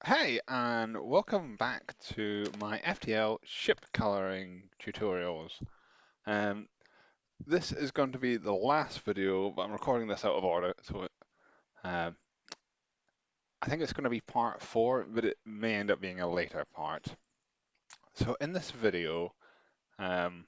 Hey, and welcome back to my FTL ship coloring tutorials. Um, this is going to be the last video, but I'm recording this out of order, so um, I think it's going to be part 4, but it may end up being a later part. So in this video, um,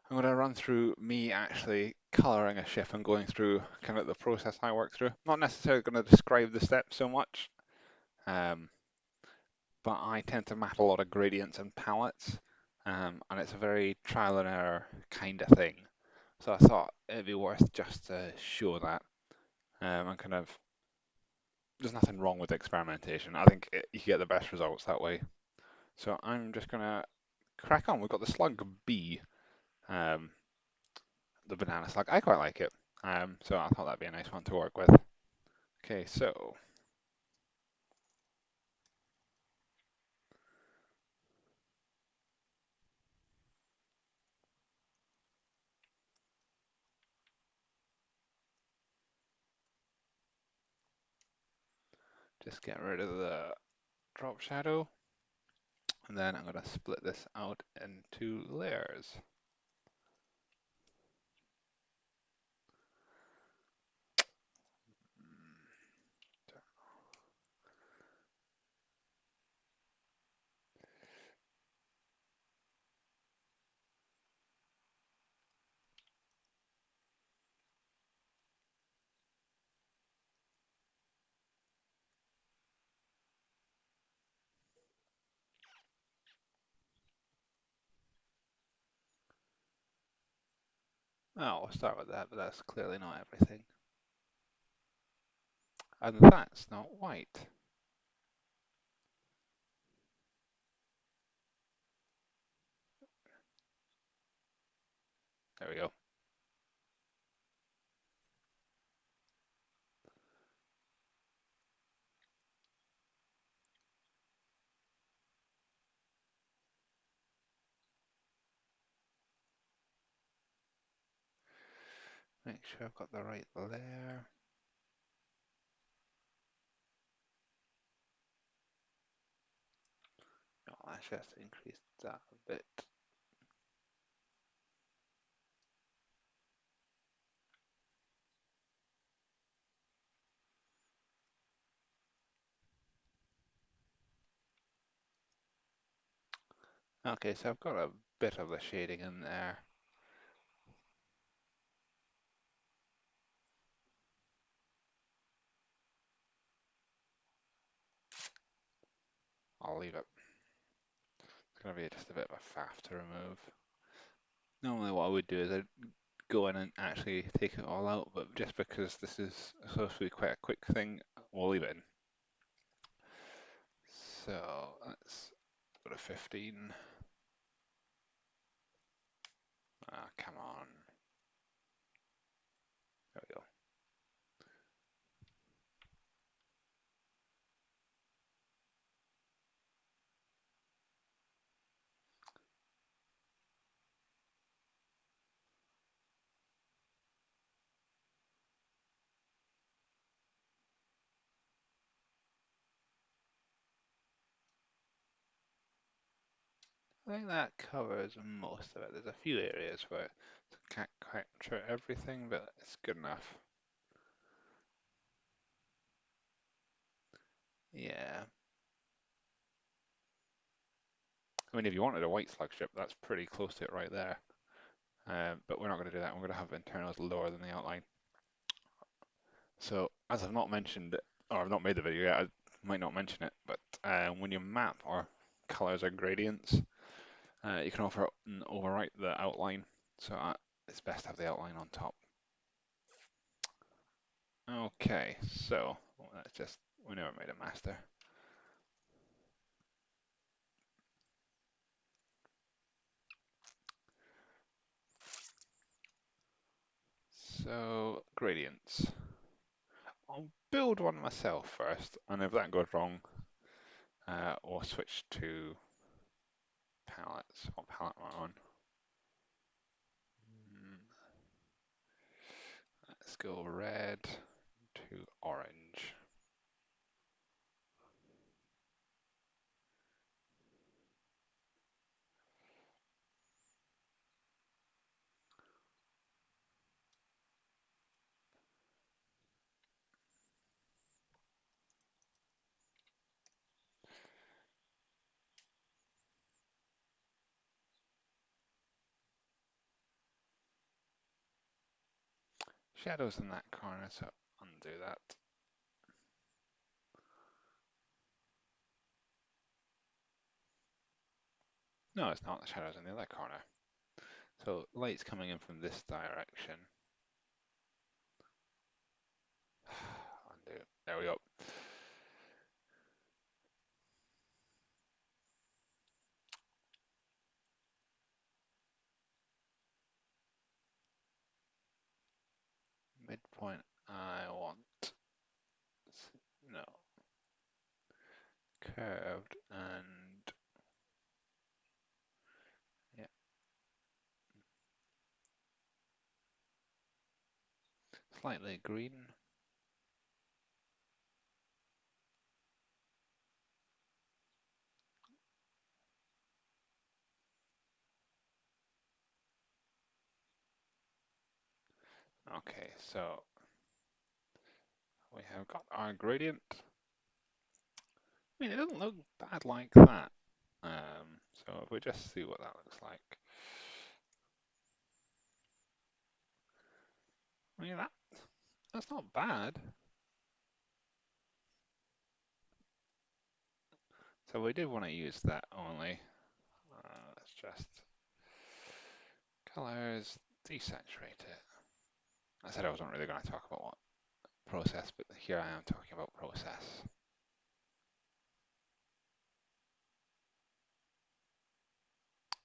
I'm going to run through me actually coloring a ship and going through kind of the process I work through. Not necessarily going to describe the steps so much. Um, but I tend to map a lot of gradients and palettes, and it's a very trial and error kind of thing. So I thought it'd be worth just to show that, and kind of, there's nothing wrong with experimentation. I think you get the best results that way. So I'm just gonna crack on. We've got the slug B, um, the banana slug. I quite like it, so I thought that'd be a nice one to work with. Okay, so just get rid of the drop shadow, and then I'm gonna split this out into layers. Oh, we'll start with that, but that's clearly not everything. And that's not white. There we go. Make sure I've got the right layer. No, let's just increase that a bit. Okay, so I've got a bit of the shading in there. I'll leave it. It's going to be just a bit of a faff to remove. Normally what I would do is I'd go in and actually take it all out, but just because this is supposed to be quite a quick thing, we'll leave it in. So let's go to 15. Ah, come on. There we go. I think that covers most of it. There's a few areas where it can't capture everything, but it's good enough. Yeah. I mean, if you wanted a white slug strip, that's pretty close to it right there. But we're not going to do that. We're going to have internals lower than the outline. So, as I've not mentioned, or I've not made the video yet, I might not mention it, but when you map or colors or gradients, you can overwrite the outline. So it's best to have the outline on top. Okay, so that's just, we never made a master. So, gradients. I'll build one myself first, and if that goes wrong, we'll switch to palettes. What palette am I on? Mm, Let's go red to orange. shadows in that corner, so undo that. No, it's not. The shadow's in the other corner. So light's coming in from this direction. Undo. There we go. Midpoint I want, no, curved and, yeah, slightly green. Okay, so we have got our gradient. I mean, it doesn't look bad like that. So if we just see what that looks like. I mean, that's not bad. So we did want to use that only. Let's just colors, desaturate it. I said I wasn't really going to talk about what process, but here I am talking about process.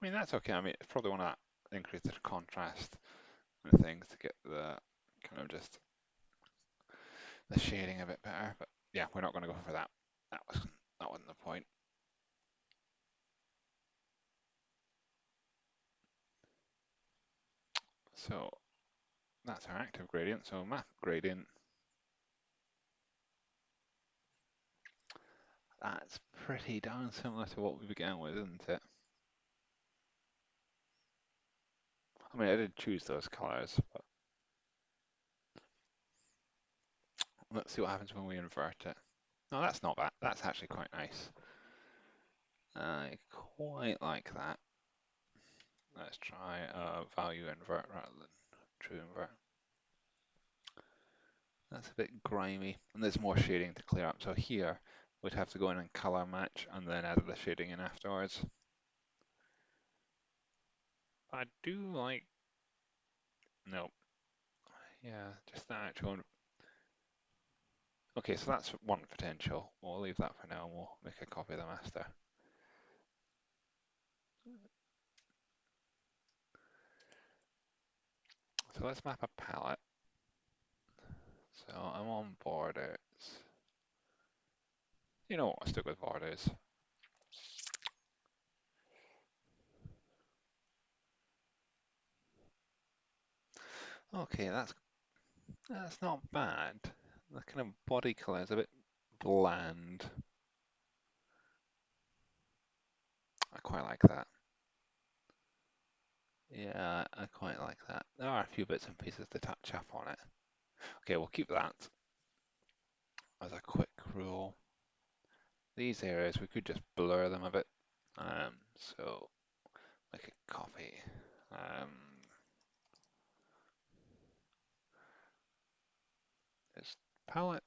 I mean, that's okay. I mean, it's probably want to increase the contrast and things to get the kind of just the shading a bit better. But yeah, we're not going to go for that. That wasn't the point. So that's our active gradient. So map gradient. That's pretty darn similar to what we began with, isn't it? I mean, I did choose those colors, but let's see what happens when we invert it. No, that's not bad. That's actually quite nice. I quite like that. Let's try value invert rather than true invert. That's a bit grimy, and there's more shading to clear up. So here, we'd have to go in and color match and then add the shading in afterwards. I do like, no, yeah, just the actual. Okay, so that's one potential. We'll leave that for now and we'll make a copy of the master. So let's map a palette. So I'm on borders. You know what, I'll stick with borders. Okay, that's not bad. The kind of body color is a bit bland. I quite like that. Yeah, I quite like that. There are a few bits and pieces to touch up on it. Okay, we'll keep that as a quick rule. These areas, we could just blur them a bit. So make a copy. It's palette,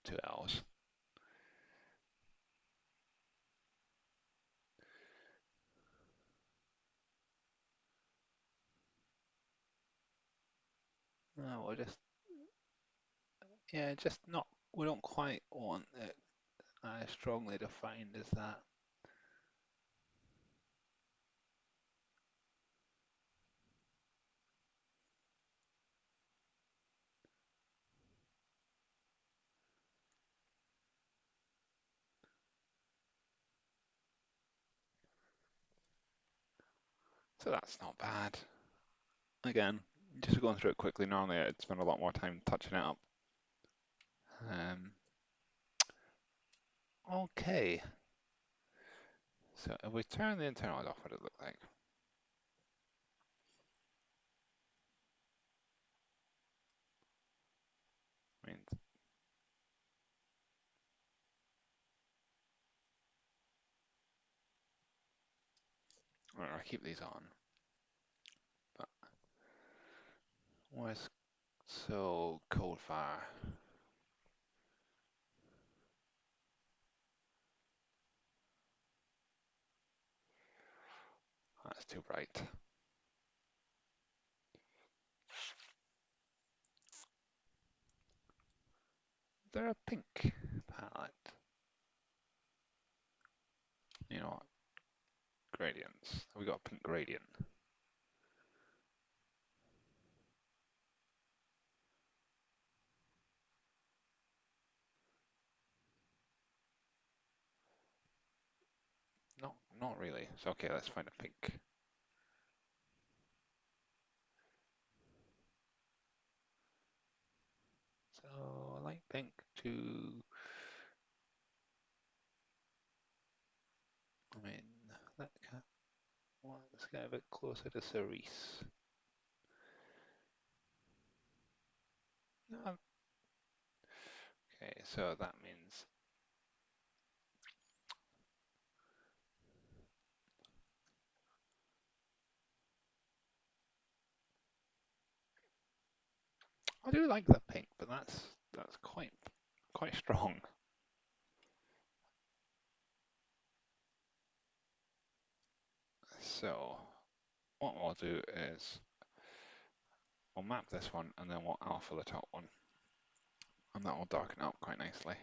two L's. No, we'll just, yeah, just not, we don't quite want it as strongly defined as that. So that's not bad. Again, just going through it quickly, normally I'd spend a lot more time touching it up. Okay, so if we turn the internals off, what does it look like? I mean, I keep these on. But Was so cold fire. That's too bright. They're a pink palette. You know what? Gradients. We got a pink gradient. No, not really. So okay, let's find a pink. So light pink to, I mean, that can, well, let's get a bit closer to cerise. Okay, so that means I do like the pink, but that's quite strong. So what we'll do is we'll map this one and then we'll alpha the top one, and that will darken up quite nicely.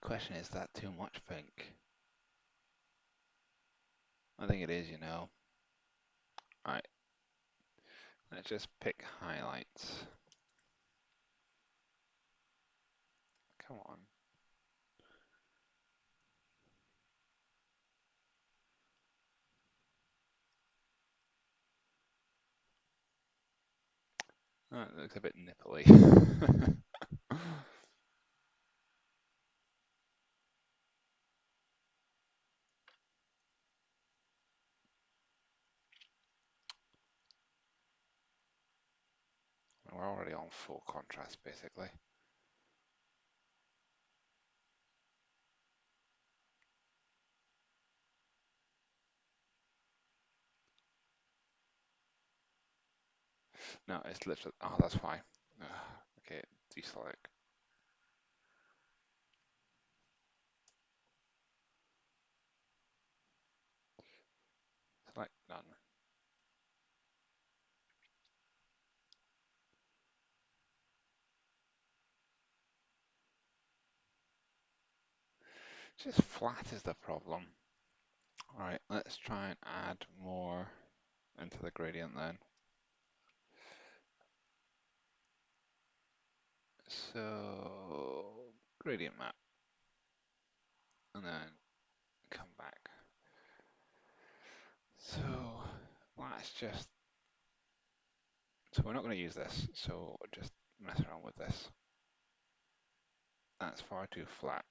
Question is that too much pink? I think it is, you know. Alright, let's just pick highlights. Come on. Oh, it looks a bit nipply. We're already on full contrast, basically. No, it's literally, oh, that's why. Okay, deselect. Select none. Just flat is the problem. Alright, let's try and add more into the gradient then. So, gradient map. And then come back. So, let's just, so we're not going to use this, so just mess around with this. That's far too flat.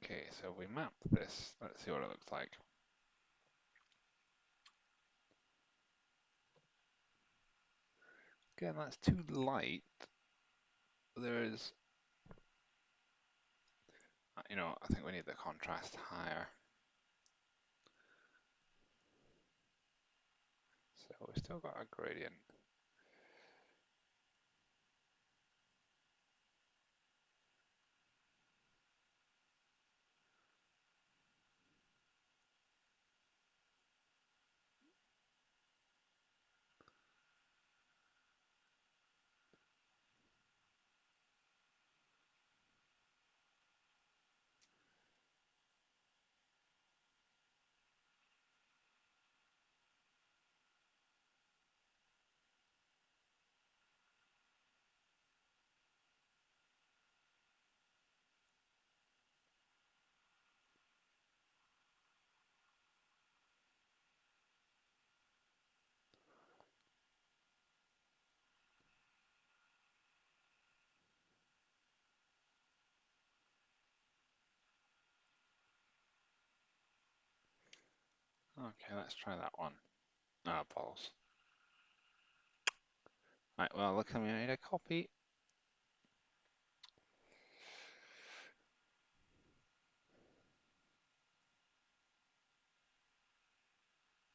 Okay, so we mapped this. Let's see what it looks like. Again, that's too light. There is, you know, I think we need the contrast higher. So we've still got a gradient. Okay, let's try that one. Ah, balls. Right, well, look, I need a copy.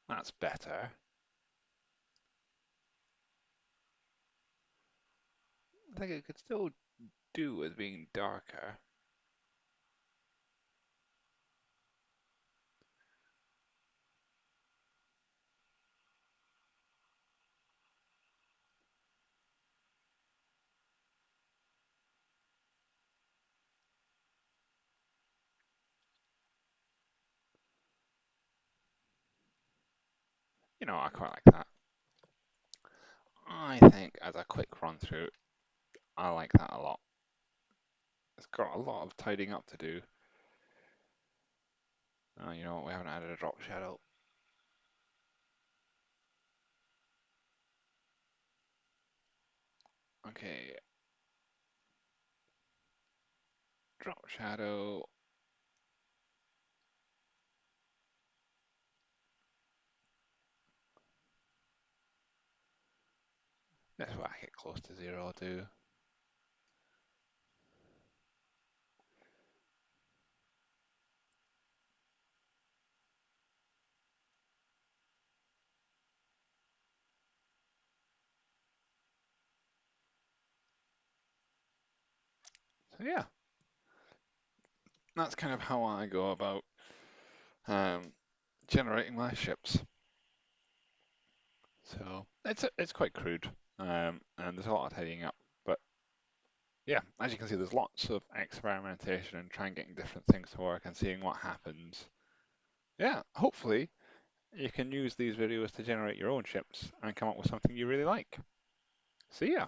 That's better. I think it could still do with being darker. You know, I quite like that. I think as a quick run through, I like that a lot. It's got a lot of tidying up to do. You know what, we haven't added a drop shadow. Okay, drop shadow. Let's whack it close to 0 too. So yeah, that's kind of how I go about um, generating my ships. So it's quite crude, and there's a lot of tidying up. But yeah, as you can see, there's lots of experimentation and trying getting different things to work and seeing what happens. Yeah, hopefully you can use these videos to generate your own ships and come up with something you really like. See ya!